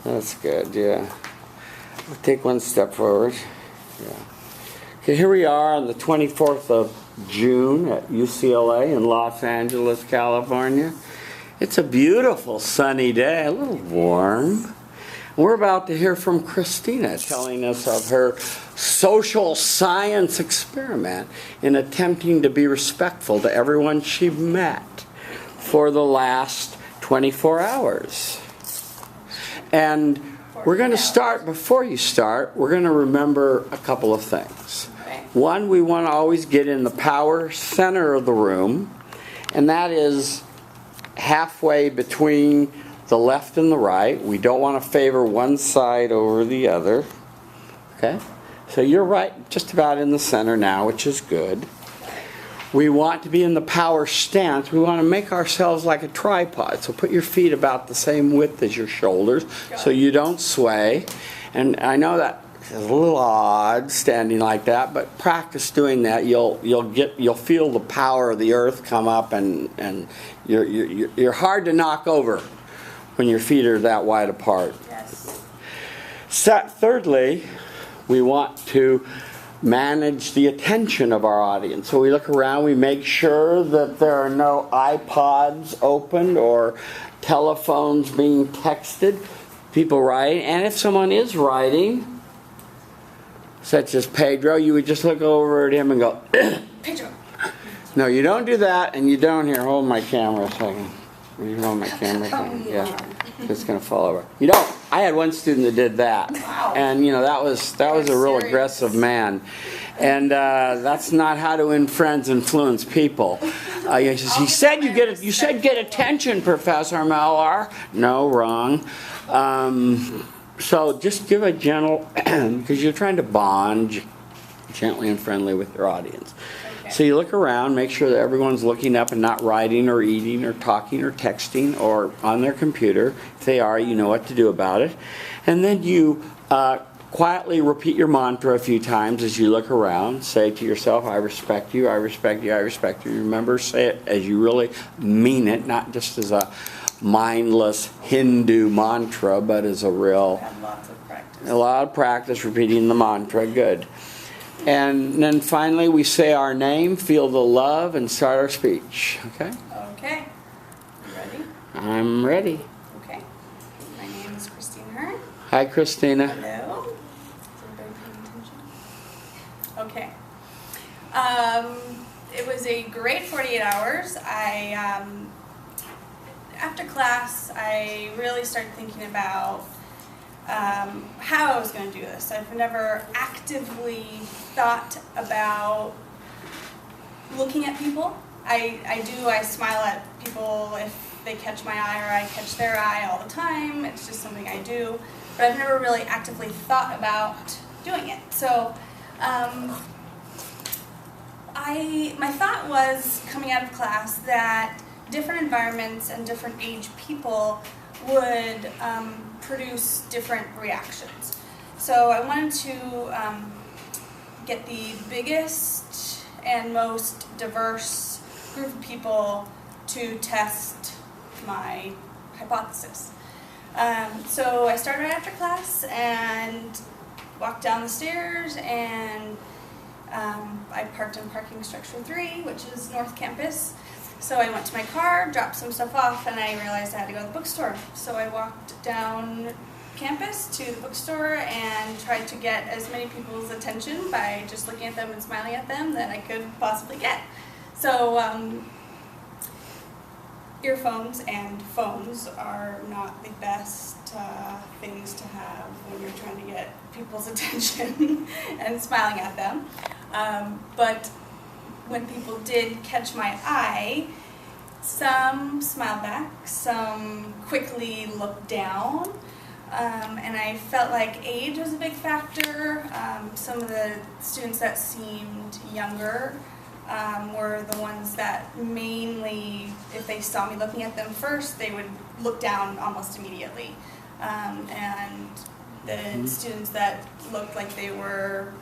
That's good, yeah. We'll take one step forward. Yeah. Okay, here we are on the 24th of June at UCLA in Los Angeles, California. It's a beautiful sunny day, a little warm. We're about to hear from Christina telling us of her social science experiment in attempting to be respectful to everyone she met for the last 24 hours. And we're going to start, before you start, we're going to remember a couple of things. One, we want to always get in the power center of the room, and that is halfway between the left and the right. We don't want to favor one side over the other. Okay? So you're right just about in the center now, which is good. We want to be in the power stance. We want to make ourselves like a tripod. So put your feet about the same width as your shoulders so you don't sway. And I know that is a little odd standing like that, but practice doing that. You'll feel the power of the earth come up, and you're hard to knock over when your feet are that wide apart. Yes. Thirdly, we want to manage the attention of our audience. So we look around, we make sure that there are no iPods opened or telephones being texted, people writing. And if someone is writing, such as Pedro, you would just look over at him and go, Pedro. No, you don't do that, and you don't here. Hold my camera a second. You hold my camera a second. Yeah. It's going to fall over. You don't. I had one student that did that. Wow. And, that was a real aggressive man. And that's not how to win friends, influence people. He said you said get attention, Professor Miller. No, wrong. So just give a gentle, because you're trying to bond gently and friendly with your audience. Okay. So you look around, make sure that everyone's looking up and not writing or eating or talking or texting or on their computer. If they are, you know what to do about it. And then you quietly repeat your mantra a few times as you look around. Say to yourself, I respect you, I respect you, I respect you. Remember, say it as you really mean it, not just as a mindless Hindu mantra, but as a real... And lots of practice. A lot of practice repeating the mantra. Good. And then finally we say our name, feel the love, and start our speech. Okay? Okay. You ready? I'm ready. Okay. My name is Christine Hearn. Hi, Christina. Hello. Is everybody paying attention? Okay. It was a great 48 hours. After class, I really started thinking about how I was going to do this. I've never actively thought about looking at people. I smile at people if they catch my eye or I catch their eye all the time. It's just something I do. But I've never really actively thought about doing it. So my thought was, coming out of class, that different environments and different age people would produce different reactions. So I wanted to get the biggest and most diverse group of people to test my hypothesis. So I started right after class and walked down the stairs, and I parked in parking structure 3, which is North Campus. So I went to my car, dropped some stuff off, and I realized I had to go to the bookstore. So I walked down campus to the bookstore and tried to get as many people's attention by just looking at them and smiling at them that I could possibly get. So earphones and phones are not the best things to have when you're trying to get people's attention and smiling at them. But when people did catch my eye, some smiled back, some quickly looked down, and I felt like age was a big factor. Some of the students that seemed younger were the ones that mainly, if they saw me looking at them first, they would look down almost immediately. And the students that looked like they were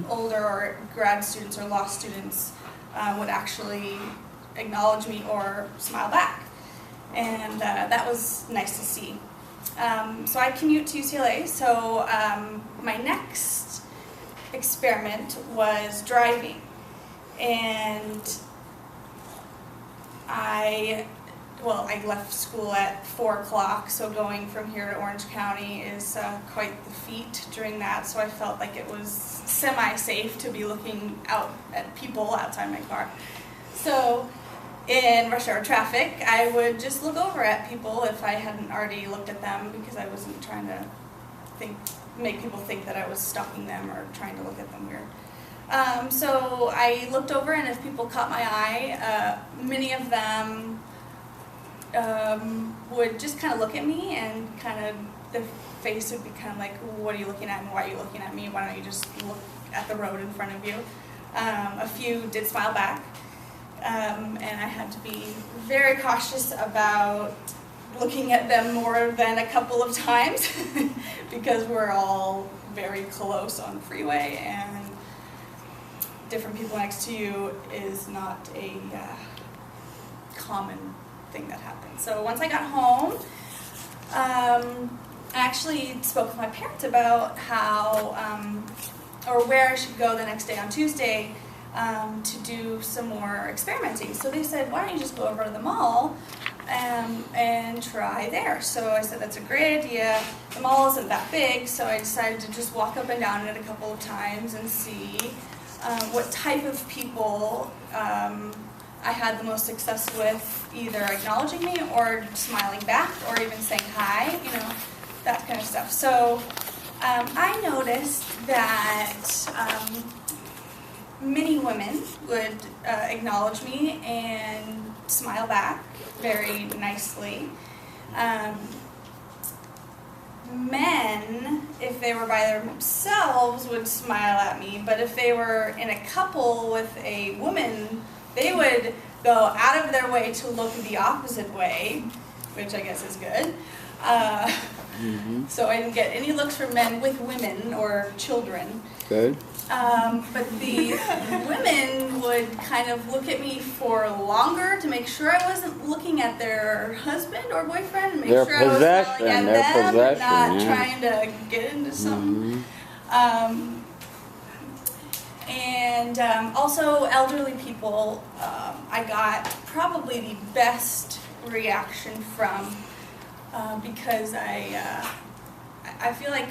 older or grad students or law students would actually acknowledge me or smile back. And that was nice to see. So I commute to UCLA, so my next experiment was driving. And I left school at 4 o'clock, so going from here to Orange County is quite the feat during that, so I felt like it was semi-safe to be looking out at people outside my car. So in rush hour traffic, I would just look over at people if I hadn't already looked at them, because I wasn't trying to make people think that I was stalking them or trying to look at them weird. So I looked over, and if people caught my eye, many of them would just kind of look at me, and kind of the face would be kind of like, what are you looking at, and why are you looking at me? Why don't you just look at the road in front of you? A few did smile back. And I had to be very cautious about looking at them more than a couple of times because we're all very close on the freeway, and different people next to you is not a common thing that happens. So once I got home, I actually spoke with my parents about how or where I should go the next day on Tuesday to do some more experimenting. So they said, why don't you just go over to the mall and try there? So I said, that's a great idea. The mall isn't that big, so I decided to just walk up and down it a couple of times and see what type of people I had the most success with, either acknowledging me or smiling back or even saying hi, that kind of stuff. So I noticed that many women would acknowledge me and smile back very nicely. Men, if they were by themselves, would smile at me, but if they were in a couple with a woman, they would go out of their way to look the opposite way, which I guess is good. So I didn't get any looks from men with women or children. Good. But the women would kind of look at me for longer to make sure I wasn't looking at their husband or boyfriend, and make sure I was smiling at them and not trying to get into something. And also elderly people, I got probably the best reaction from because I feel like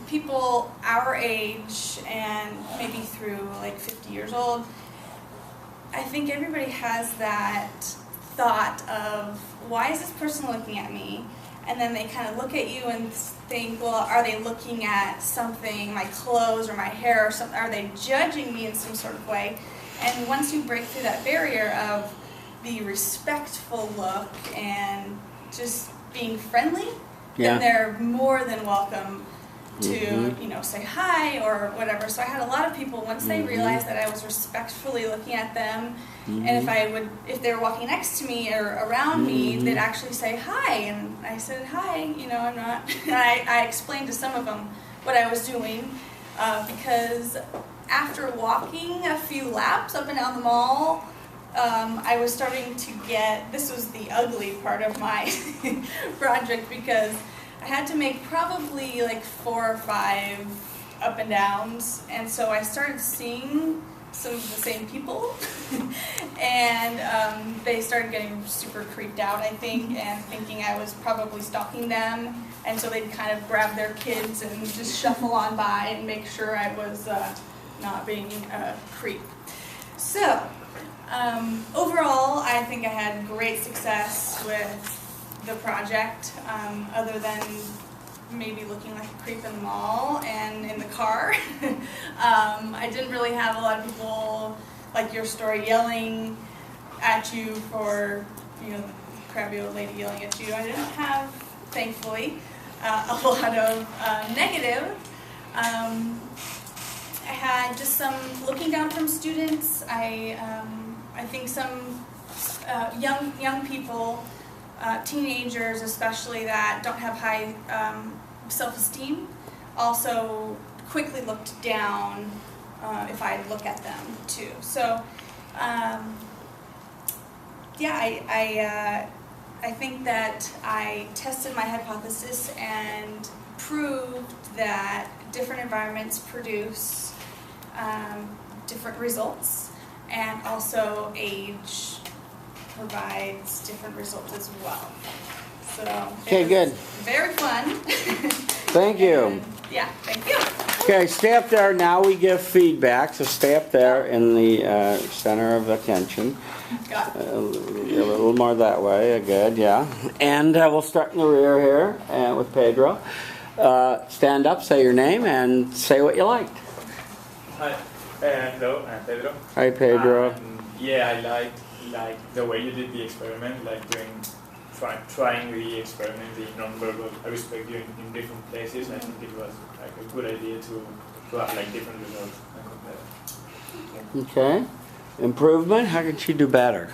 people our age and maybe through like 50 years old, I think everybody has that thought of, why is this person looking at me? And then they kind of look at you and think, well, are they looking at something, my clothes or my hair or something? Are they judging me in some sort of way? And once you break through that barrier of the respectful look and just being friendly, then they're more than welcome to say hi or whatever. So I had a lot of people, once they realized that I was respectfully looking at them, and if they were walking next to me or around me, they'd actually say hi, and I said hi, I'm not. And I explained to some of them what I was doing, because after walking a few laps up and down the mall, I was starting to get, this was the ugly part of my project, because I had to make probably like 4 or 5 up and downs, and so I started seeing some of the same people, and they started getting super creeped out, I think, and thinking I was probably stalking them, and so they'd kind of grab their kids and just shuffle on by and make sure I was not being a creep. So, overall, I think I had great success with the project, other than maybe looking like a creep in the mall and in the car. I didn't really have a lot of people, like your story, yelling at you for, the crabby old lady yelling at you. I didn't have, thankfully, a lot of negative. I had just some looking down from students. I think some young people, teenagers especially, that don't have high self-esteem, also quickly looked down if I look at them too. So I I think that I tested my hypothesis and proved that different environments produce different results, and also age provides different results as well. So Okay, good. Very fun. Thank you. And, yeah, thank you. Okay, stay up there. Now we give feedback, so stay up there in the center of attention. Got it. A little more that way. Good, yeah. And we'll start in the rear here with Pedro. Stand up, say your name, and say what you liked. Hi, hello, I'm Pedro. Hi, Pedro. Yeah, I like the way you did the experiment, like trying the experiment, the non-verbal respect you in different places. I think it was like a good idea to have like different results and compare. Okay. Improvement? How can she do better?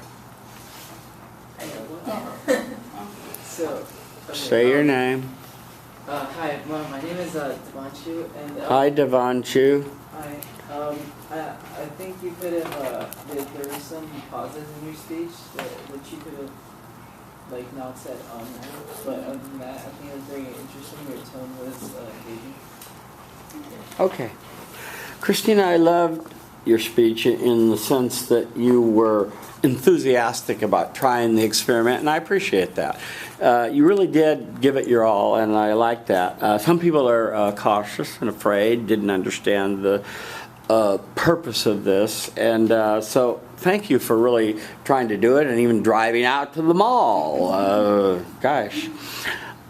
So, okay, Say your name. Hi, my name is Devanshu, and Hi, Devanshu. I think you could have there were some pauses in your speech that you could have like not said but other than that, I think it was very interesting. Your tone was engaging. Okay. Christina, I loved your speech in the sense that you were enthusiastic about trying the experiment, and I appreciate that. You really did give it your all, and I like that. Some people are cautious and afraid, didn't understand the purpose of this, and so thank you for really trying to do it and even driving out to the mall. Gosh.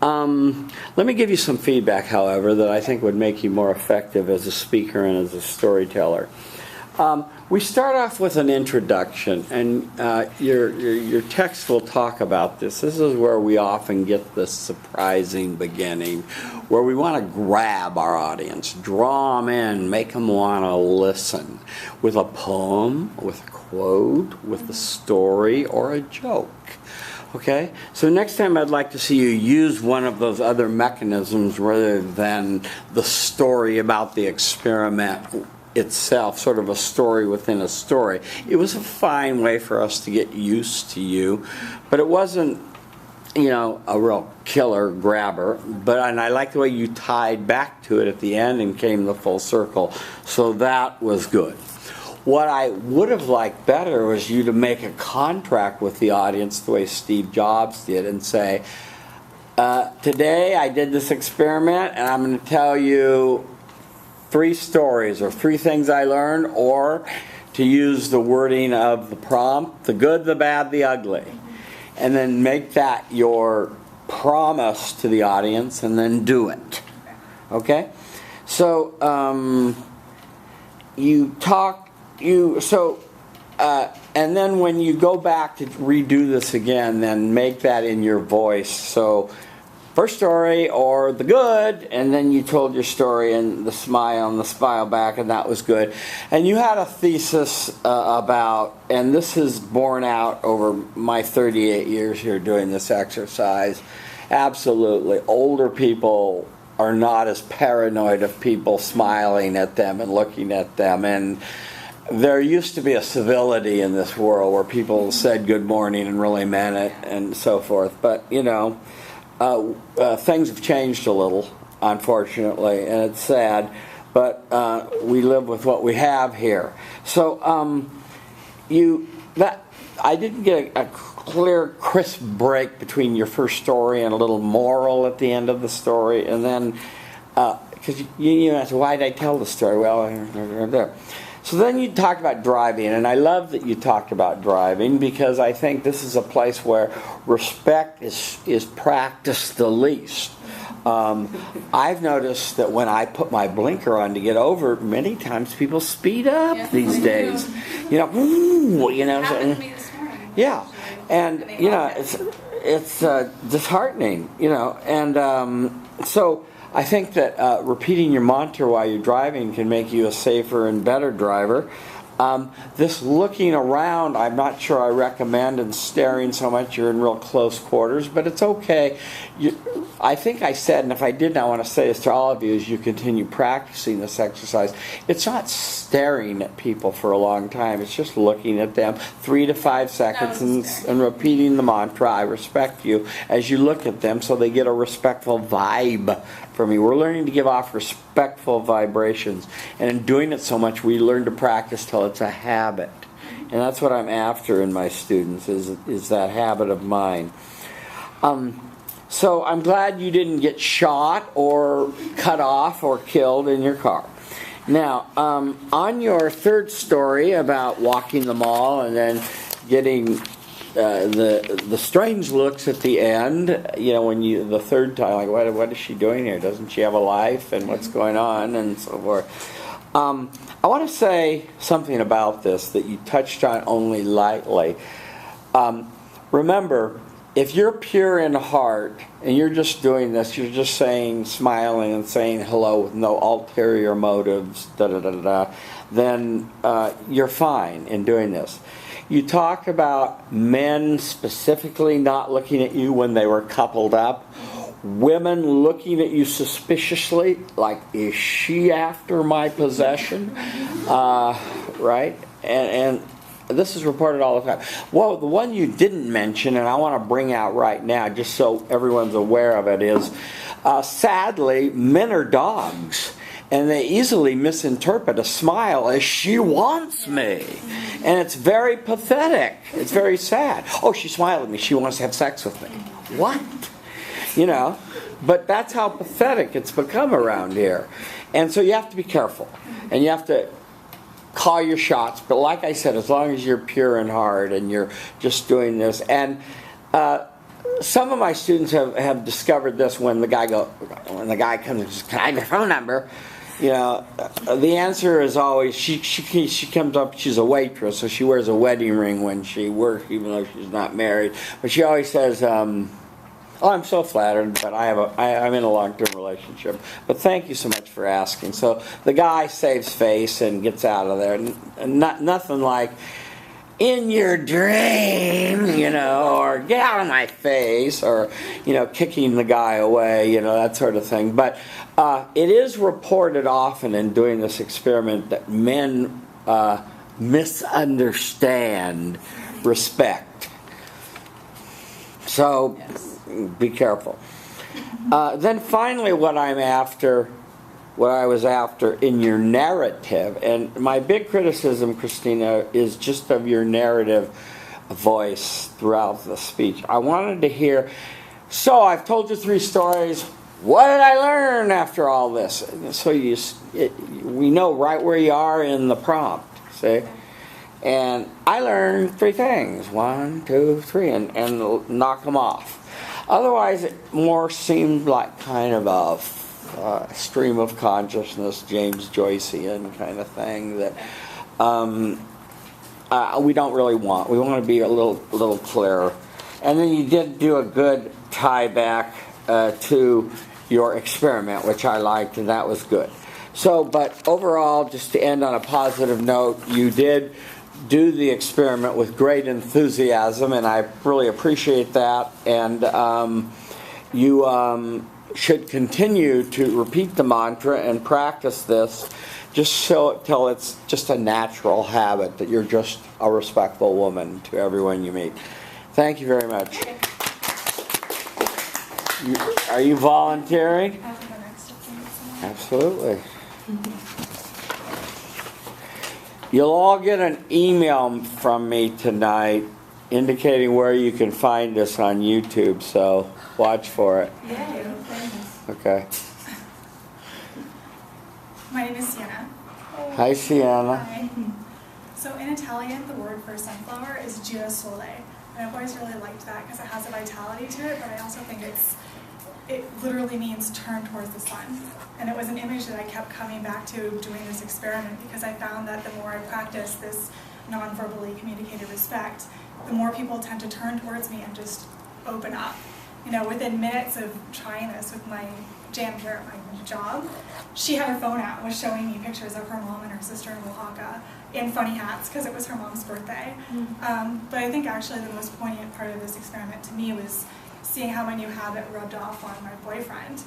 Let me give you some feedback, however, that I think would make you more effective as a speaker and as a storyteller. We start off with an introduction, and your text will talk about this. This is where we often get the surprising beginning, where we want to grab our audience, draw them in, make them want to listen with a poem, with a quote, with a story, or a joke. Okay? So next time I'd like to see you use one of those other mechanisms rather than the story about the experiment itself, sort of a story within a story. It was a fine way for us to get used to you, but it wasn't, a real killer grabber. And I like the way you tied back to it at the end and came the full circle. So that was good. What I would have liked better was you to make a contract with the audience the way Steve Jobs did and say, today I did this experiment and I'm going to tell you 3 stories or 3 things I learned, or to use the wording of the prompt, the good, the bad, the ugly. And then make that your promise to the audience and then do it. Okay? So, and then when you go back to redo this again, then make that in your voice. So, first story or the good, and then you told your story and the smile back, and that was good. And you had a thesis about, and this is borne out over my 38 years here doing this exercise, absolutely, older people are not as paranoid of people smiling at them and looking at them. And there used to be a civility in this world where people said good morning and really meant it and so forth. But, things have changed a little, unfortunately, and it's sad, but we live with what we have here. So I didn't get a clear, crisp break between your first story and a little moral at the end of the story, and then because you asked, why did I tell the story? Well, there. So then you talked about driving, and I love that you talked about driving because I think this is a place where respect is practiced the least. I've noticed that when I put my blinker on to get over, many times people speed up these days. Happened to me this morning. Yeah, and it's disheartening, and so. I think that repeating your mantra while you're driving can make you a safer and better driver. This looking around, I'm not sure I recommend, and staring so much you're in real close quarters, but it's okay. I think I said, and if I didn't, I want to say this to all of you as you continue practicing this exercise, it's not staring at people for a long time. It's just looking at them 3 to 5 seconds and repeating the mantra, I respect you, as you look at them so they get a respectful vibe from you. We're learning to give off respectful vibrations. And in doing it so much, we learn to practice till it's a habit. And that's what I'm after in my students, is that habit of mine. So I'm glad you didn't get shot or cut off or killed in your car. Now, on your third story about walking the mall and then getting the strange looks at the end, when the third time, like, what is she doing here? Doesn't she have a life? And what's going on? And so forth. I want to say something about this that you touched on only lightly. Remember, if you're pure in heart and you're just doing this, you're just smiling and saying hello with no ulterior motives, then you're fine in doing this. You talk about men specifically not looking at you when they were coupled up. Women looking at you suspiciously, like, is she after my possession? Right? And this is reported all the time. Well, the one you didn't mention, and I want to bring out right now, just so everyone's aware of it, is sadly, men are dogs. And they easily misinterpret a smile as she wants me. And it's very pathetic. It's very sad. Oh, she smiled at me. She wants to have sex with me. What? But that's how pathetic it's become around here. And so you have to be careful. And you have to call your shots. But like I said, as long as you're pure in heart and you're just doing this. And some of my students have discovered this when the guy comes and says, "Can I have your phone number?" The answer is always, she comes up, she's a waitress, so she wears a wedding ring when she works, even though she's not married. But she always says, "Oh, I'm so flattered, but I'm in a long-term relationship. But thank you so much for asking." So the guy saves face and gets out of there. And nothing like, "In your dream," or "get out of my face," or, kicking the guy away, that sort of thing. But it is reported often in doing this experiment that men misunderstand respect. So be careful. Then finally, what I was after in your narrative, and my big criticism, Christina, is just of your narrative voice throughout the speech. I wanted to hear, so I've told you 3 stories. What did I learn after all this? So we know right where you are in the prompt, see? And I learned 3 things. 1, 2, 3, and knock them off. Otherwise, it more seemed like kind of a stream of consciousness, James Joycean kind of thing that we don't really want. We want to be a little clearer. And then you did do a good tie back to your experiment, which I liked, and that was good. So, but overall, just to end on a positive note, you did do the experiment with great enthusiasm, and I really appreciate that. And you should continue to repeat the mantra and practice this just till it's just a natural habit that you're just a respectful woman to everyone you meet. Thank you very much. Are you volunteering? Absolutely. You'll all get an email from me tonight indicating where you can find us on YouTube, so watch for it. Yeah. Okay. My name is Sienna. Hi, Sienna. Hi. So in Italian, the word for sunflower is girasole. And I've always really liked that because it has a vitality to it, but I also think it literally means turn towards the sun. And it was an image that I kept coming back to doing this experiment because I found that the more I practice this non-verbally communicated respect, the more people tend to turn towards me and just open up. within minutes of trying this with my janitor at my job, she had her phone out and was showing me pictures of her mom and her sister in Oaxaca in funny hats because it was her mom's birthday. But I think actually the most poignant part of this experiment to me was seeing how my new habit rubbed off on my boyfriend.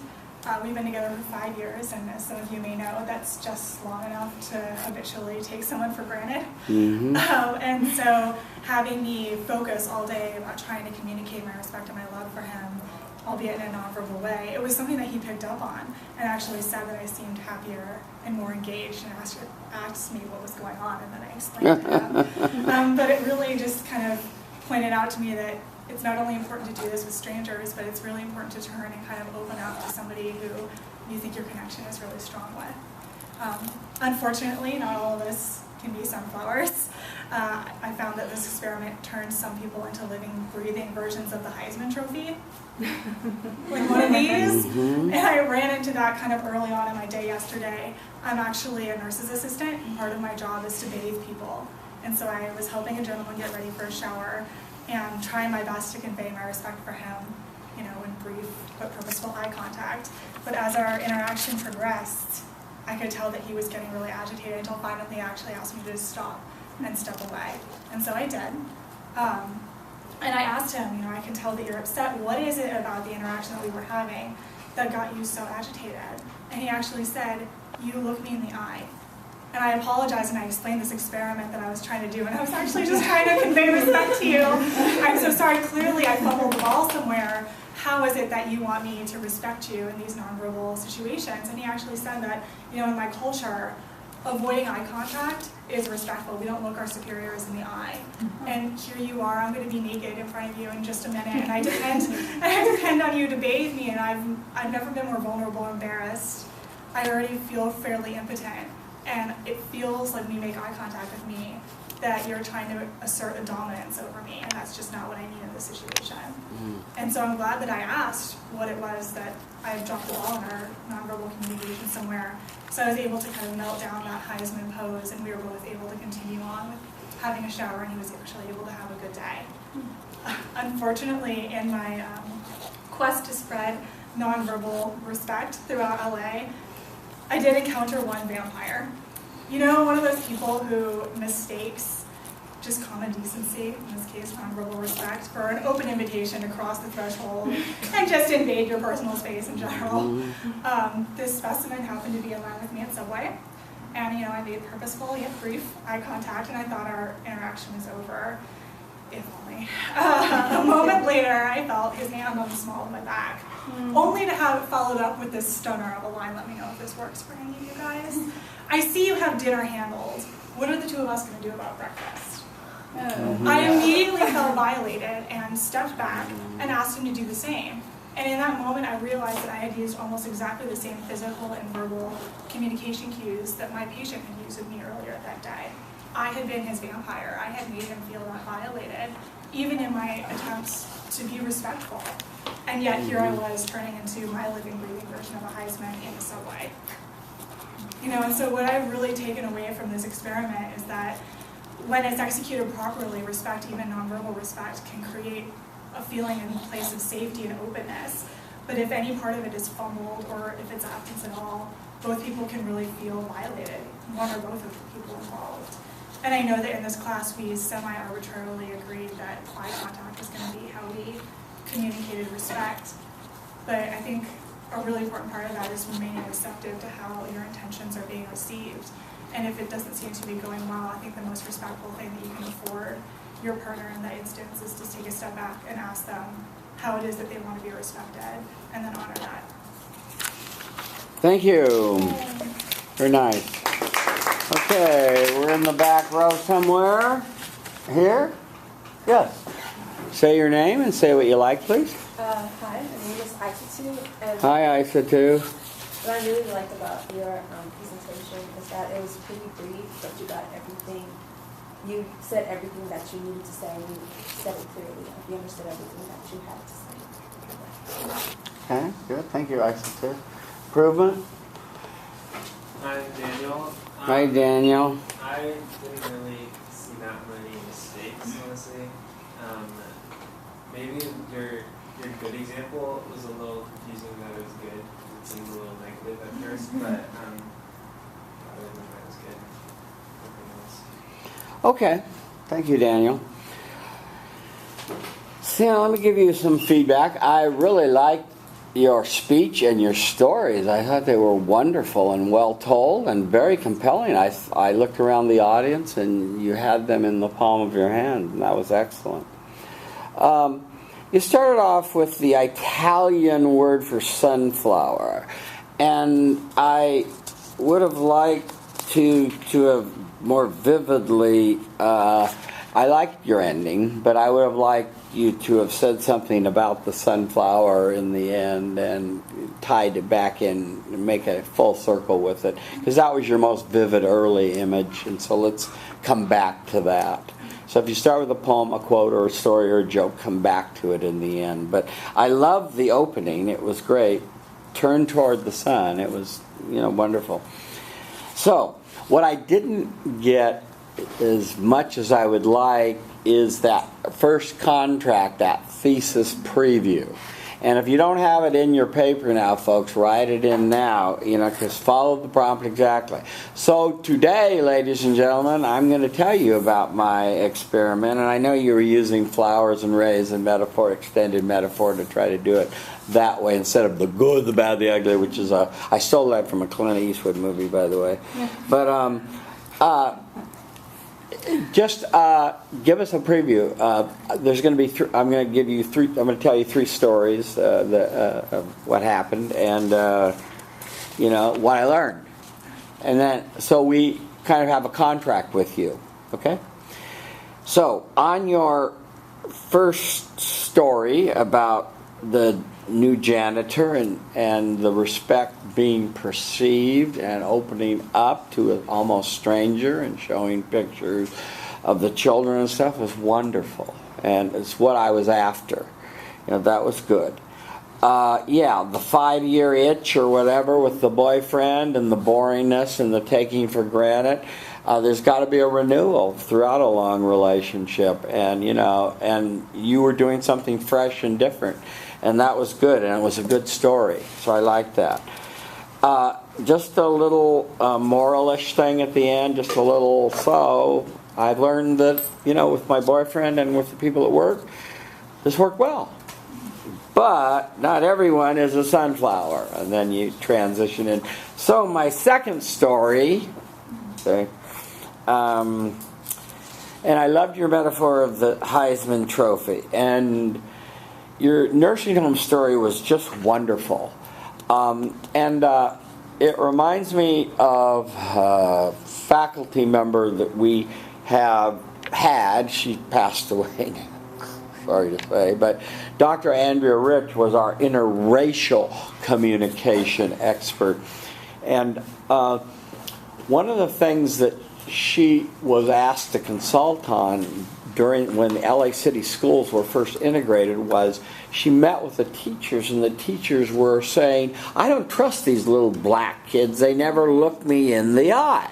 We've been together for 5 years, and as some of you may know, that's just long enough to habitually take someone for granted. And so having me focus all day about trying to communicate my respect and my love for him, albeit in a nonverbal way, it was something that he picked up on and actually said that I seemed happier and more engaged, and asked me what was going on, and then I explained to him. But it really just kind of pointed out to me that it's not only important to do this with strangers, but it's really important to turn and kind of open up to somebody who you think your connection is really strong with. Unfortunately, not all of us can be sunflowers. I found that this experiment turned some people into living, breathing versions of the Heisman Trophy. Like one of these. And I ran into that kind of early on in my day yesterday. I'm actually a nurse's assistant, and part of my job is to bathe people. And so I was helping a gentleman get ready for a shower and trying my best to convey my respect for him, in brief but purposeful eye contact. But as our interaction progressed, I could tell that he was getting really agitated until finally he actually asked me to stop and step away. And so I did. And I asked him, I can tell that you're upset. What is it about the interaction that we were having that got you so agitated? And he actually said, you look me in the eye. And I apologized, and I explained this experiment that I was trying to do, and I was actually just trying to convey respect to you. I'm so sorry, clearly I fumbled the ball somewhere. How is it that you want me to respect you in these nonverbal situations? And he actually said that, in my culture, avoiding eye contact is respectful. We don't look our superiors in the eye. And here you are, I'm going to be naked in front of you in just a minute, and I depend on you to bathe me, and I've never been more vulnerable or embarrassed. I already feel fairly impotent. And it feels like when you make eye contact with me that you're trying to assert a dominance over me, and that's just not what I need in this situation. And so I'm glad that I asked what it was that I had dropped the ball in our nonverbal communication somewhere. So I was able to kind of melt down that Heisman pose, and we were both able to continue on with having a shower, and he was actually able to have a good day. Unfortunately, in my quest to spread nonverbal respect throughout LA, I did encounter one vampire. One of those people who mistakes just common decency, in this case nonverbal respect, for an open invitation to cross the threshold and just invade your personal space in general. This specimen happened to be in line with me at Subway, and I made purposeful yet brief eye contact, and I thought our interaction was over, if only. A moment later, I felt his hand on the small of my back, only to have it followed up with this stunner of a line. Let me know if this works for any of you guys. I see you have dinner handled. What are the two of us going to do about breakfast? I immediately felt violated and stepped back and asked him to do the same. And in that moment, I realized that I had used almost exactly the same physical and verbal communication cues that my patient had used with me earlier that day. I had been his vampire. I had made him feel that violated, even in my attempts to be respectful. And yet here I was turning into my living, breathing version of a Heisman in the Subway. And so what I've really taken away from this experiment is that when it's executed properly, respect, even nonverbal respect, can create a feeling and place of safety and openness. But if any part of it is fumbled, or if it's absence at all, both people can really feel violated, one or both of the people involved. And I know that in this class we semi-arbitrarily agreed that eye contact was going to be how we communicated respect. But I think a really important part of that is remaining receptive to how your intentions are being received. And if it doesn't seem to be going well, I think the most respectful thing that you can afford your partner in that instance is to take a step back and ask them how it is that they want to be respected, and then honor that. Thank you. Very nice. Okay, we're in the back row somewhere. Here? Yes. Say your name and say what you like, please. Hi, my name is Aisha. And Hi, Aisha. what I really liked about your presentation is that it was pretty brief, but you got everything. You said everything that you needed to say, and you said it clearly. You understood everything that you had to say. Okay, good. Thank you, Aisha. Improvement? Hi, Daniel. Hi, Daniel. I didn't really see that many mistakes, honestly. Maybe your your good example was a little confusing that it was good. It seemed a little negative at first, but other than that, it was good. Nothing else. Okay, thank you, Daniel. Sienna, let me give you some feedback. I really liked your speech and your stories. I thought they were wonderful and well told and very compelling. I looked around the audience and you had them in the palm of your hand, and that was excellent. You started off with the Italian word for sunflower, and I would have liked to have more vividly, I liked your ending, but I would have liked you to have said something about the sunflower in the end and tied it back in and make a full circle with it, because that was your most vivid early image, and so let's come back to that. So if you start with a poem, a quote, or a story or a joke, come back to it in the end. But I loved the opening. It was great. Turn toward the sun. It was, wonderful. So what I didn't get as much as I would like is that first contract, that thesis preview. And if you don't have it in your paper now, folks, write it in now, because follow the prompt exactly. So today, ladies and gentlemen, I'm going to tell you about my experiment. And I know you were using flowers and rays and metaphor, extended metaphor, to try to do it that way instead of the good, the bad, the ugly, which is I stole that from a Clint Eastwood movie, by the way. Yeah. But just give us a preview. There's going to be. I'm going to give you three. I'm going to tell you three stories of what happened and what I learned, and then so we kind of have a contract with you. Okay. So on your first story about the new janitor and the respect being perceived and opening up to an almost stranger and showing pictures of the children and stuff was wonderful, and it's what I was after. That was good. The 5-year itch or whatever with the boyfriend and the boringness and the taking for granted. There's got to be a renewal throughout a long relationship, and and you were doing something fresh and different. And that was good, and it was a good story, so I liked that. Just a little moralish thing at the end, just a little, so I learned that, with my boyfriend and with the people at work, this worked well. But not everyone is a sunflower, and then you transition in. So my second story, and I loved your metaphor of the Heisman Trophy, and your nursing home story was just wonderful. It reminds me of a faculty member that we have had. She passed away, sorry to say, but Dr. Andrea Rich was our interracial communication expert. And one of the things that she was asked to consult on when the LA City schools were first integrated was she met with the teachers, and the teachers were saying, I don't trust these little black kids. They never look me in the eye.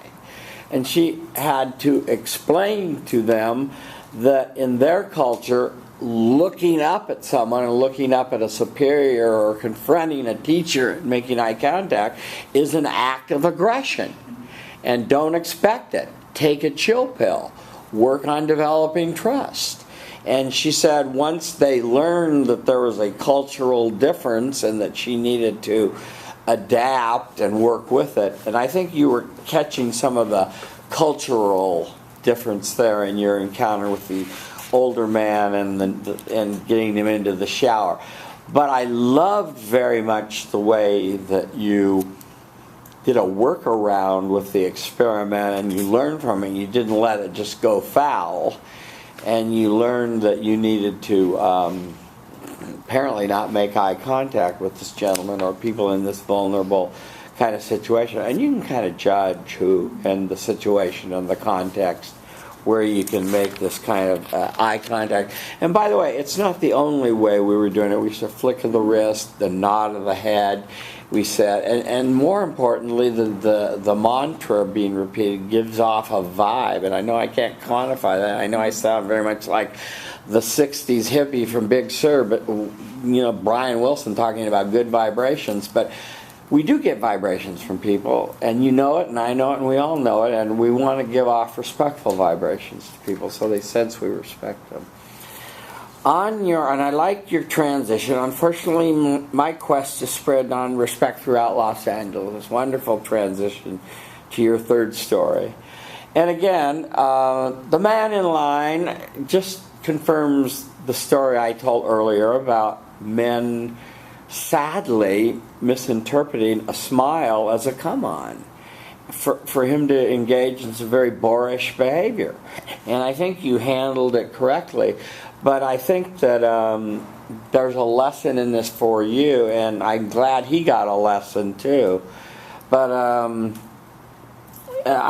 And she had to explain to them that in their culture, looking up at someone and looking up at a superior or confronting a teacher and making eye contact is an act of aggression. And don't expect it. Take a chill pill. Work on developing trust. And she said once they learned that there was a cultural difference and that she needed to adapt and work with it, and I think you were catching some of the cultural difference there in your encounter with the older man and getting him into the shower. But I loved very much the way that you did a workaround with the experiment, and you learned from it. You didn't let it just go foul, and you learned that you needed to apparently not make eye contact with this gentleman or people in this vulnerable kind of situation. And you can kind of judge who and the situation and the context where you can make this kind of eye contact. And by the way, it's not the only way we were doing it. We used to flick of the wrist, the nod of the head. We said, and more importantly, the mantra being repeated gives off a vibe. And I know I can't quantify that. I know I sound very much like the 60s hippie from Big Sur, but Brian Wilson talking about good vibrations, but we do get vibrations from people, and you know it, and I know it, and we all know it, and we want to give off respectful vibrations to people so they sense we respect them. And I liked your transition. Unfortunately, my quest to spread on respect throughout Los Angeles. Wonderful transition to your third story. And again, the man in line just confirms the story I told earlier about men sadly misinterpreting a smile as a come on. For him to engage in some very boorish behavior. And I think you handled it correctly. But I think that there's a lesson in this for you, and I'm glad he got a lesson too. But I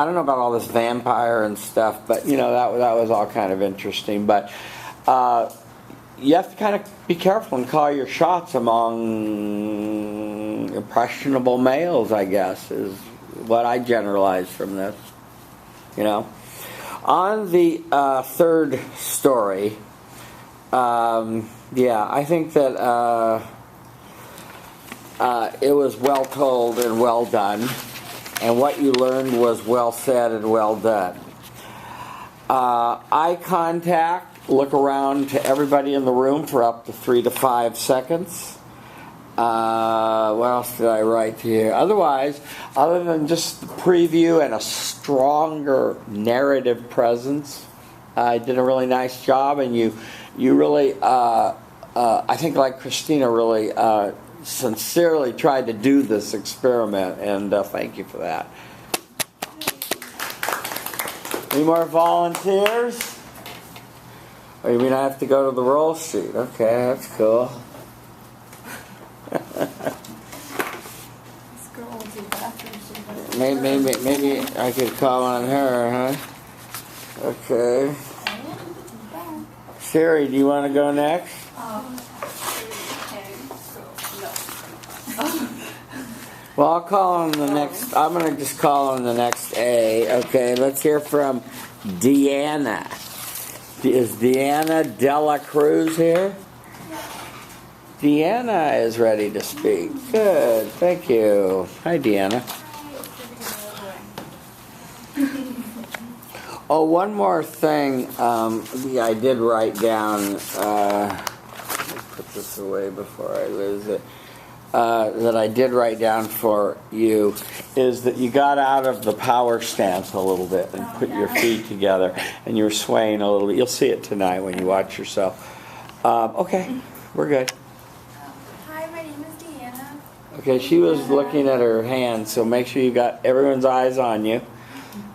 don't know about all this vampire and stuff, but that was all kind of interesting. But you have to kind of be careful and call your shots among impressionable males, I guess, is what I generalized from this. On the third story, I think that it was well told and well done, and what you learned was well said and well done. Eye contact, look around to everybody in the room for up to 3 to 5 seconds. What else did I write here? Otherwise, other than just the preview and a stronger narrative presence, I did a really nice job, and you really, I think like Christina, really sincerely tried to do this experiment, and thank you for that. Any more volunteers? Oh, you mean I have to go to the roll sheet? Okay, that's cool. Maybe I could call on her, huh? Okay. Sherry, do you want to go next? Well, I'll call on the next. I'm going to just call on the next A. Okay, let's hear from Deanna. Is Deanna Dela Cruz here? Deanna is ready to speak. Good, thank you. Hi, Deanna. Oh, one more thing. I did write down. Let me put this away before I lose it. That I did write down for you is that you got out of the power stance a little bit and put your feet together, and you were swaying a little bit. You'll see it tonight when you watch yourself. Okay, we're good. Okay, she was looking at her hand, so make sure you got everyone's eyes on you.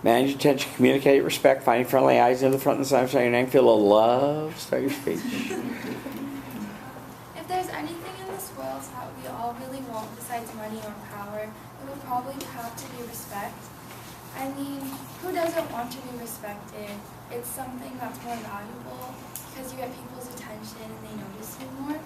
Manage your attention, communicate respect, finding friendly eyes in the front and side, say your name, feel a love, start your speech. If there's anything in this world that we all really want besides money or power, it would probably have to be respect. I mean, who doesn't want to be respected? It's something that's more valuable because you get people's attention and they notice you more.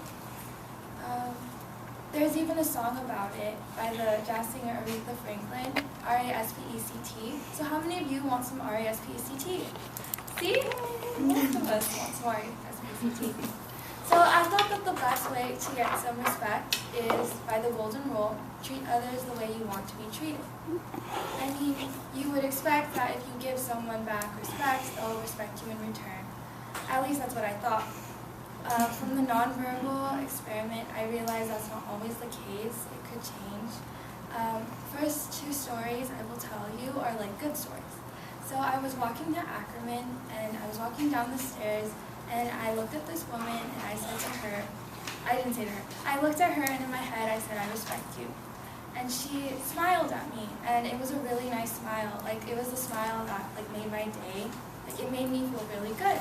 There's even a song about it by the jazz singer Aretha Franklin, R-A-S-P-E-C-T. So how many of you want some R-A-S-P-E-C-T? See? Most of us want some R-A-S-P-E-C-T. So I thought that the best way to get some respect is by the golden rule, treat others the way you want to be treated. I mean, you would expect that if you give someone back respect, they'll respect you in return. At least that's what I thought. From the nonverbal experiment, I realized that's not always the case. It could change. First 2 stories I will tell you are like good stories. So I was walking to Ackerman, and I was walking down the stairs, and I looked at this woman, and I said to her, I didn't say to her, I looked at her, and in my head I said, I respect you. And she smiled at me, and it was a really nice smile. Like, it was a smile that made my day. Like, it made me feel really good.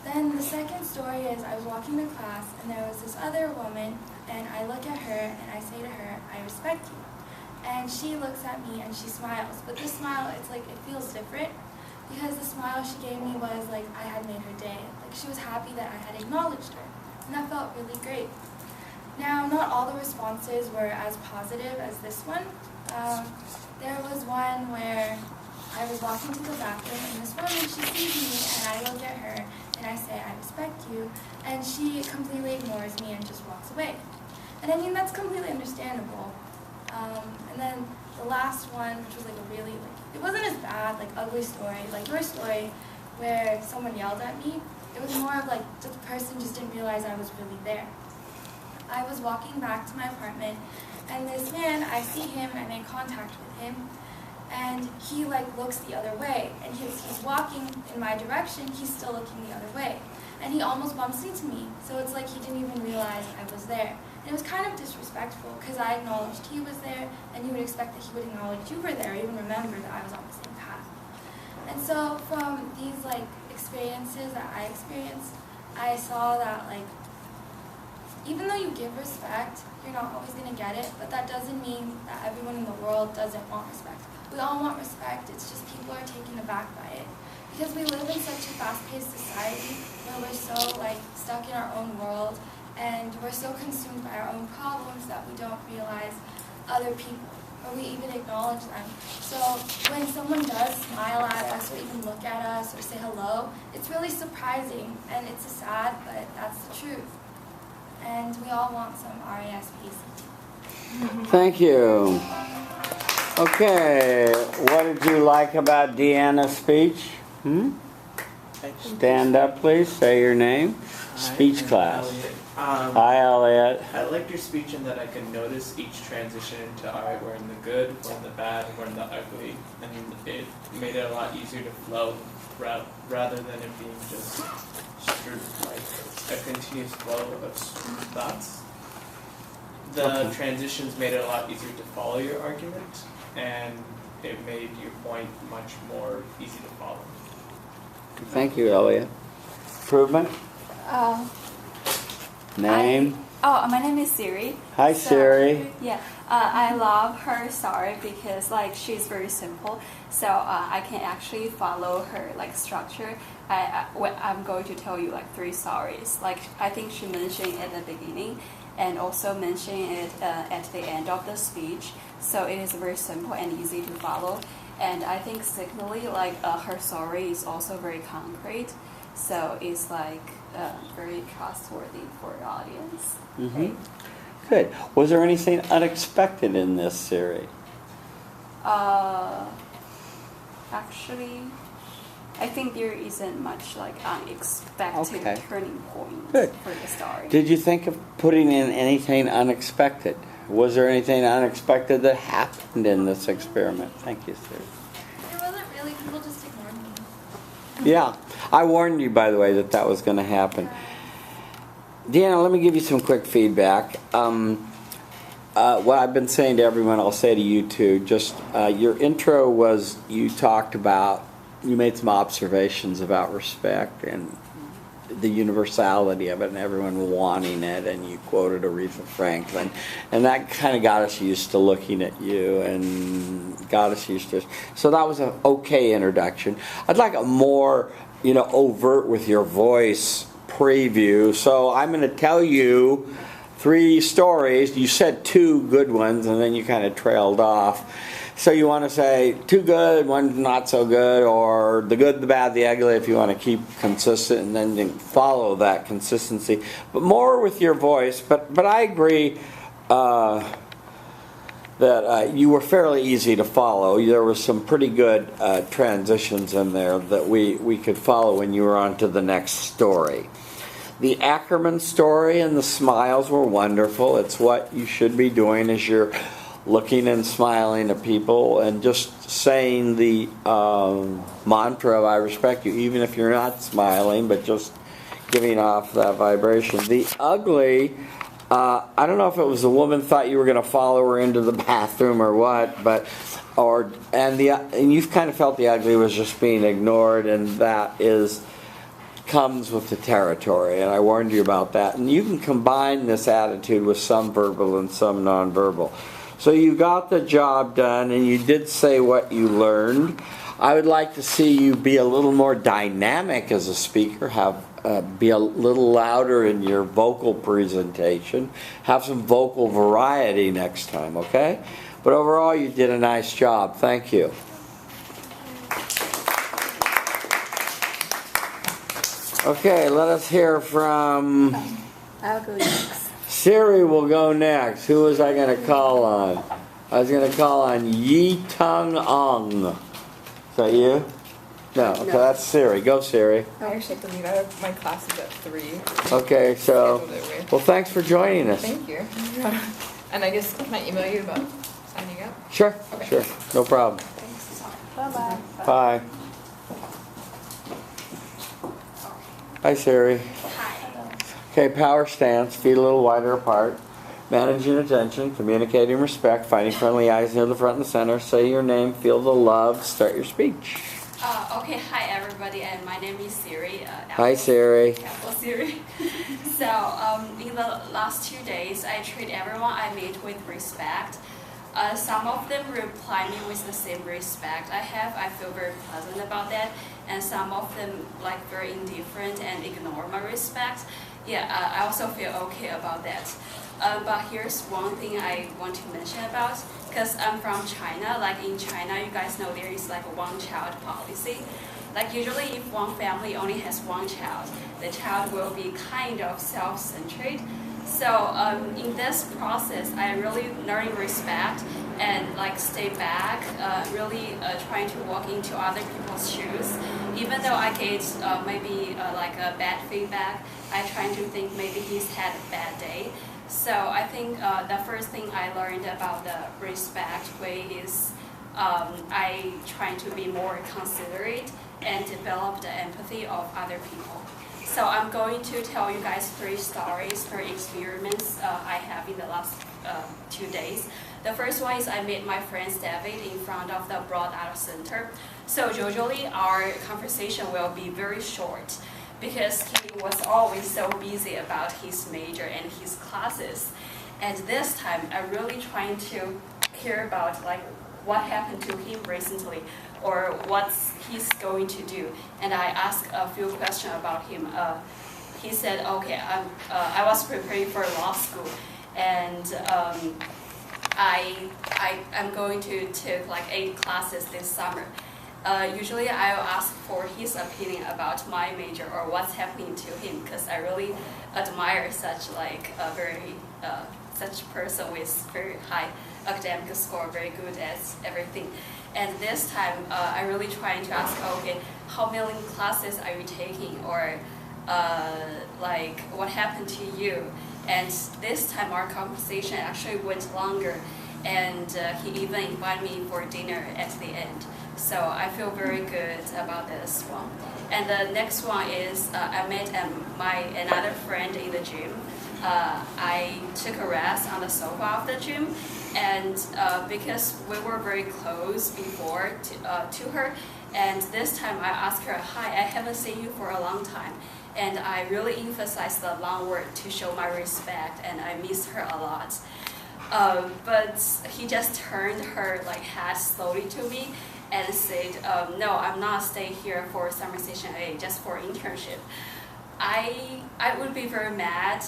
Then the second story is I was walking to class, and there was this other woman, and I look at her, and I say to her, I respect you. And she looks at me, and she smiles. But this smile, it's like, it feels different, because the smile she gave me was like I had made her day. Like, she was happy that I had acknowledged her, and that felt really great. Now, not all the responses were as positive as this one. There was one where I was walking to the bathroom and this woman, she sees me and I look at her and I say, I respect you, and she completely ignores me and just walks away. And I mean, that's completely understandable. And then the last one, which was like a really, like, it wasn't as bad, like ugly story, like your story, where someone yelled at me. It was more of like, the person just didn't realize I was really there. I was walking back to my apartment, and this man, I see him, I make contact with him, and he like looks the other way, and he's walking in my direction, he's still looking the other way. And he almost bumps into me, so it's like he didn't even realize I was there. And it was kind of disrespectful, because I acknowledged he was there, and you would expect that he would acknowledge you were there, or even remember that I was on the same path. And so from these like experiences that I experienced, I saw that like, even though you give respect, you're not always going to get it, but that doesn't mean that everyone in the world doesn't want respect. We all want respect, it's just people are taken aback by it. Because we live in such a fast-paced society where we're so like stuck in our own world, and we're so consumed by our own problems that we don't realize other people, or we even acknowledge them. So when someone does smile at us, or even look at us, or say hello, it's really surprising, and it's sad, but that's the truth. And we all want some RASPCT. Thank you. Okay, what did you like about Deanna's speech? Stand up, please. Say your name. Speech class. Elliot. Hi, Elliot. I liked your speech in that I could notice each transition into art. We're in the good, we're in the bad, we're in the ugly, and it made it a lot easier to flow rather than it being just like a continuous flow of thoughts. The transitions made it a lot easier to follow your argument, and it made your point much more easy to follow. Thank you, Elliot. Improvement? Name? My name is Siri. Hi, Siri. Yeah, I love her story because like she's very simple, so I can actually follow her like structure. I'm going to tell you like 3 stories. Like I think she mentioned at the beginning, and also mentioned it at the end of the speech. So it is very simple and easy to follow. And I think secondly, like her story is also very concrete, so it's like very trustworthy for the audience. Mm-hmm. Good. Was there anything unexpected in this series? Actually, I think there isn't much like unexpected turning point for the story. Did you think of putting in anything unexpected? Was there anything unexpected that happened in this experiment? Thank you, Siri. There wasn't really, people just ignored me. Yeah, I warned you, by the way, that that was going to happen. Deanna, let me give you some quick feedback. What I've been saying to everyone, I'll say to you too. Just your intro was, you talked about, you made some observations about respect and the universality of it and everyone wanting it, and you quoted Aretha Franklin, and that kind of got us used to looking at you and got us used to it. So that was an okay introduction. I'd like a more, overt with your voice preview. So I'm going to tell you 3 stories. You said 2 good ones, and then you kind of trailed off. So you want to say 2 good, 1 not so good, or the good, the bad, the ugly, if you want to keep consistent, and then you follow that consistency. But more with your voice. But I agree that you were fairly easy to follow. There were some pretty good transitions in there that we could follow when you were on to the next story. The Ackerman story and the smiles were wonderful. It's what you should be doing as you're looking and smiling at people and just saying the mantra of I respect you, even if you're not smiling, but just giving off that vibration. The ugly, I don't know if it was the woman thought you were going to follow her into the bathroom or what, and you kind of felt the ugly was just being ignored, and that comes with the territory, and I warned you about that. And you can combine this attitude with some verbal and some nonverbal. So you got the job done, and you did say what you learned. I would like to see you be a little more dynamic as a speaker, be a little louder in your vocal presentation, have some vocal variety next time, okay? But overall, you did a nice job. Thank you. Okay, let us hear from I'll go next. Siri. Will go next. Who was I going to call on? I was going to call on Yi Tung Ong. Is that you? No, okay, that's Siri. Go, Siri. I actually have to leave. I have my classes at 3. Okay, so, Scheduled it with. well, thanks for joining us. Thank you. And I guess, can I email you about signing up? Sure, Okay. sure, no problem. Bye-bye. Bye. Hi, Siri. Hi. Okay, power stance, feet a little wider apart. Managing attention, communicating respect, finding friendly eyes near the front and center. Say your name, feel the love, start your speech. Okay, hi everybody, and my name is Siri. Hi, Siri. Apple Siri. So, in the last 2 days, I treat everyone I meet with respect. Some of them reply me with the same respect I have. I feel very pleasant about that. And some of them like very indifferent and ignore my respect. Yeah, I also feel okay about that. But here's one thing I want to mention about, because I'm from China. Like in China, you guys know there is like a one-child policy. Like usually if one family only has one child, the child will be kind of self-centered. So in this process, I really learn respect and like stay back, really trying to walk into other people's shoes. Even though I get maybe like a bad feedback, I try to think maybe he's had a bad day. So I think the first thing I learned about the respect way is I try to be more considerate and develop the empathy of other people. So I'm going to tell you guys 3 stories, 3 experiments I have in the last 2 days. The first one is I met my friend David in front of the Broad Art Center. So usually our conversation will be very short because he was always so busy about his major and his classes. And this time I'm really trying to hear about like what happened to him recently or what he's going to do. And I asked a few questions about him. He said, okay, I was preparing for law school and I'm going to take like 8 classes this summer. Usually I'll ask for his opinion about my major or what's happening to him because I really admire such like a very such person with very high academic score, very good at everything. And this time I really trying to ask, okay, how many classes are you taking or like what happened to you? And this time our conversation actually went longer and he even invited me for dinner at the end. So I feel very good about this one. And the next one is I met another friend in the gym. I took a rest on the sofa of the gym, and because we were very close before to her, and this time I asked her, hi, I haven't seen you for a long time. And I really emphasized the long word to show my respect, and I miss her a lot. But he just turned her like head slowly to me and said, no, I'm not staying here for summer session A, just for internship. I would be very mad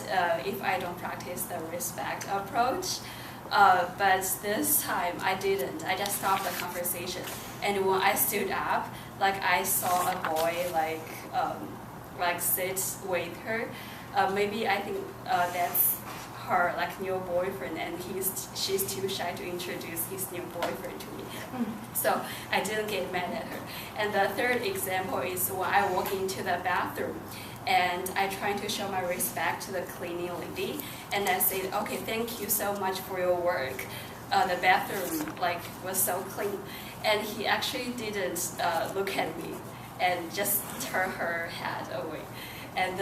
if I don't practice the respect approach. But this time I didn't. I just stopped the conversation. And when I stood up, like I saw a boy like sit with her. Maybe I think that's her like new boyfriend, and she's too shy to introduce his new boyfriend to me. So I didn't get mad at her. And the third example is when I walk into the bathroom and I try to show my respect to the cleaning lady, and I said, okay, thank you so much for your work. The bathroom like was so clean, and he actually didn't look at me and just turn her head away. And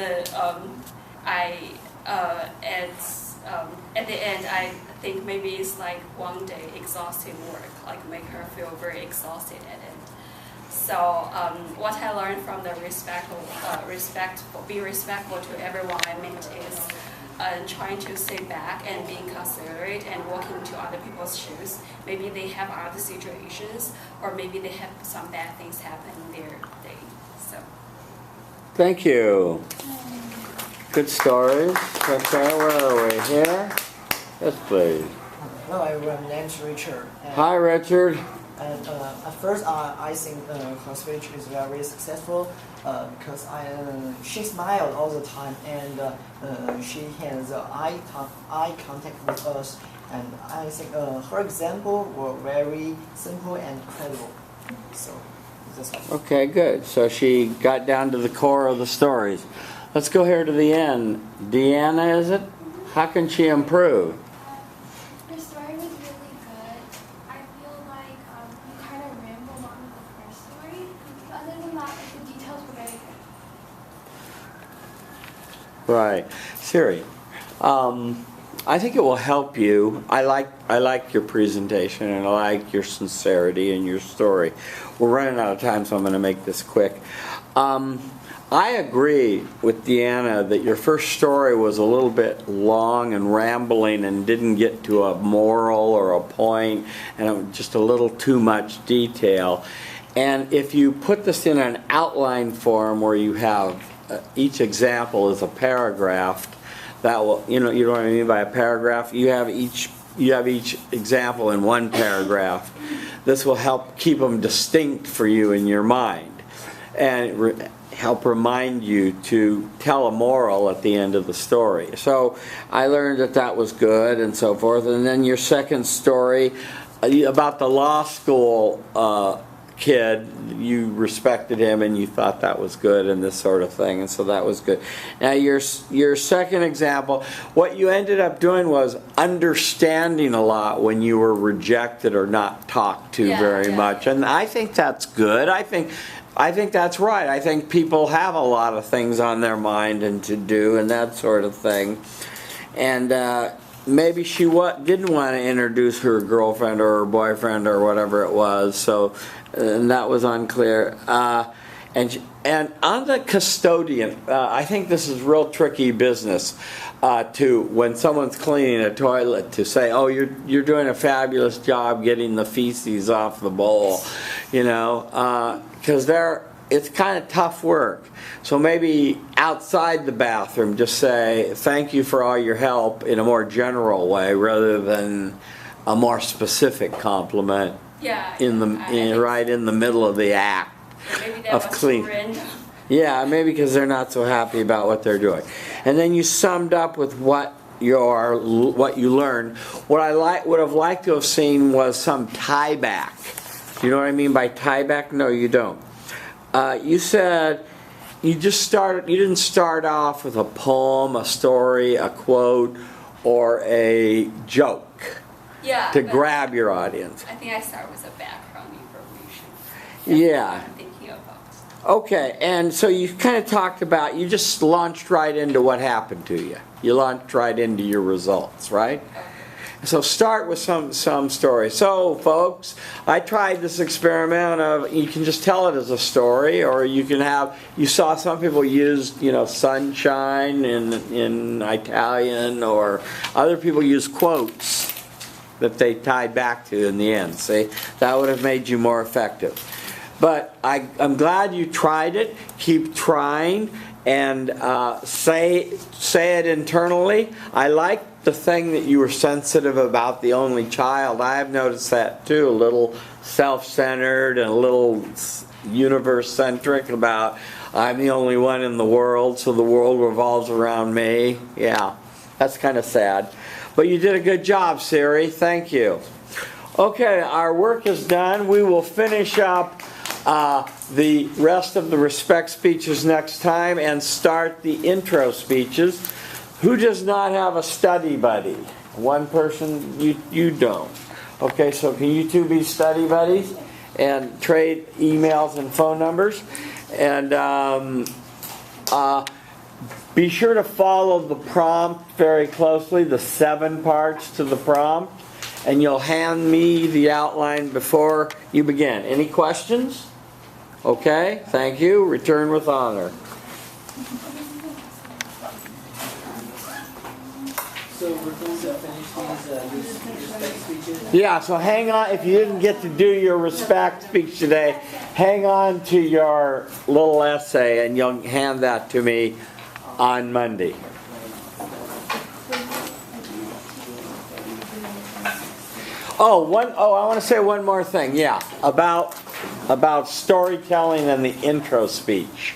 at the end, I think maybe it's like one day exhausting work, like make her feel very exhausted at it. So what I learned from the be respectful to everyone I meet is trying to sit back and being considerate and walking into other people's shoes. Maybe they have other situations, or maybe they have some bad things happen in their day. So. Thank you. Good stories. Okay, where are we? Here? Yes, please. Hello, everyone. My name's Richard. Hi, Richard. And at first, I think her speech is very successful because she smiled all the time and she has eye contact with us. And I think her example were very simple and credible. So that's all. Okay, good. So she got down to the core of the stories. Let's go here to the end. Deanna, is it? How can she improve? Your story was really good. I feel like you kind of rambled on with the first story. But other than that, like, the details were very good. Right. Siri, I think it will help you. I like your presentation and I like your sincerity and your story. We're running out of time, so I'm going to make this quick. I agree with Deanna that your first story was a little bit long and rambling and didn't get to a moral or a point, and it was just a little too much detail. And if you put this in an outline form where you have each example is a paragraph, that will, you know what I mean by a paragraph? You have each example in one paragraph. This will help keep them distinct for you in your mind. And help remind you to tell a moral at the end of the story. So I learned that that was good and so forth. And then your second story about the law school kid, you respected him and you thought that was good and this sort of thing, and so that was good. Now your second example, what you ended up doing was understanding a lot when you were rejected or not talked to very much, and I think that's good. I think that's right. I think people have a lot of things on their mind and to do and that sort of thing. And maybe she didn't want to introduce her girlfriend or her boyfriend or whatever it was, so and that was unclear. And on the custodian, I think this is real tricky business to, when someone's cleaning a toilet, to say, oh, you're doing a fabulous job getting the feces off the bowl, you know, because it's kind of tough work. So maybe outside the bathroom, just say, thank you for all your help in a more general way rather than a more specific compliment. Yeah. Right in the middle of the act maybe that of was clean. random. Yeah, maybe because they're not so happy about what they're doing. And then you summed up with what you learned. What I would have liked to have seen was some tie back. Do you know what I mean by tie back? No, you don't. You said you didn't start off with a poem, a story, a quote, or a joke. Yeah. To grab your audience. I think I start with a background information. Yeah. What I'm thinking about. Okay, and so you kind of talked about, you just launched right into what happened to you. You launched right into your results, right? Okay. So start with some story. So, folks, I tried this experiment of, you can just tell it as a story, or you saw some people use, sunshine in Italian, or other people use quotes that they tied back to in the end. See, that would have made you more effective. But I'm glad you tried it. Keep trying and say it internally. I like the thing that you were sensitive about the only child. I've noticed that too, a little self-centered and a little universe-centric about I'm the only one in the world, so the world revolves around me. Yeah, that's kind of sad. But you did a good job, Siri. Thank you. Okay, our work is done. We will finish up the rest of the respect speeches next time and start the intro speeches. Who does not have a study buddy? One person, you don't. Okay, so can you two be study buddies and trade emails and phone numbers? And be sure to follow the prompt very closely, the 7 parts to the prompt, and you'll hand me the outline before you begin. Any questions? Okay, thank you. Return with honor. So we're going to finish these respect speeches? Yeah, so hang on. If you didn't get to do your respect speech today, hang on to your little essay and you'll hand that to me on Monday. I want to say one more thing. Yeah, about storytelling and the intro speech.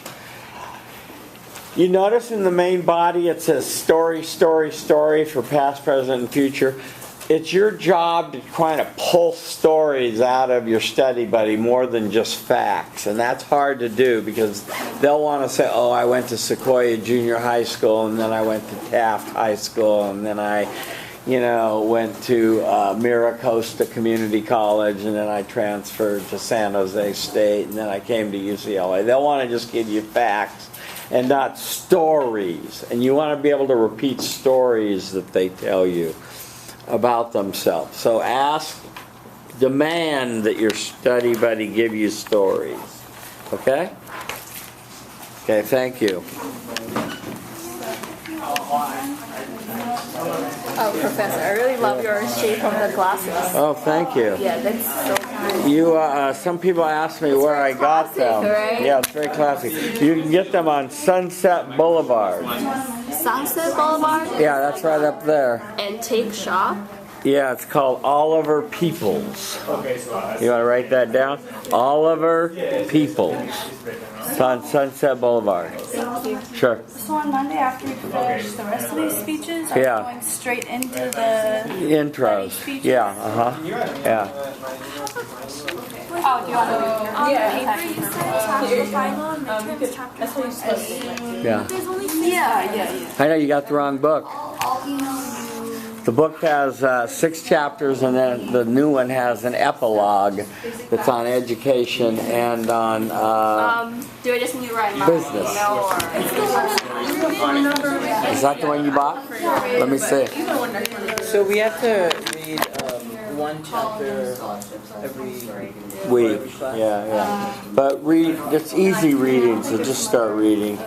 You notice in the main body it says story, story, story for past, present, and future. It's your job to kind of pull stories out of your study buddy more than just facts. And that's hard to do because they'll want to say, oh, I went to Sequoia Junior High School, and then I went to Taft High School, and then I went to Miracosta Community College, and then I transferred to San Jose State, and then I came to UCLA. They'll want to just give you facts and not stories. And you want to be able to repeat stories that they tell you about themselves. So demand that your study buddy give you stories. Okay? Okay, thank you. Oh, Professor, I really love your shape of the glasses. Oh, thank you. Yeah, that's so nice. You, some people ask me where I got them. Right? Yeah, it's very classic. You can get them on Sunset Boulevard. Sunset Boulevard? Yeah, that's right up there. Antique shop? Yeah, it's called Oliver Peoples. Okay, so You want to write that down? Oliver Peoples. It's on Sunset Boulevard. Thank you. Sure. So on Monday after we finish the rest of these speeches, are Yeah. we going straight into the Intros. speeches? Yeah, uh-huh. Yeah. Oh, do you want to The paper you said, chapter final and midterms, chapter 4. Yeah. There's only 6 Yeah. I know you got the wrong book. The book has 6 chapters, and then the new one has an epilogue that's on education and on do I just need to write my business. email or? Is that the one you bought? Let me see. So we have to read one chapter every Week. Yeah, yeah. But read, it's easy reading, so just start reading.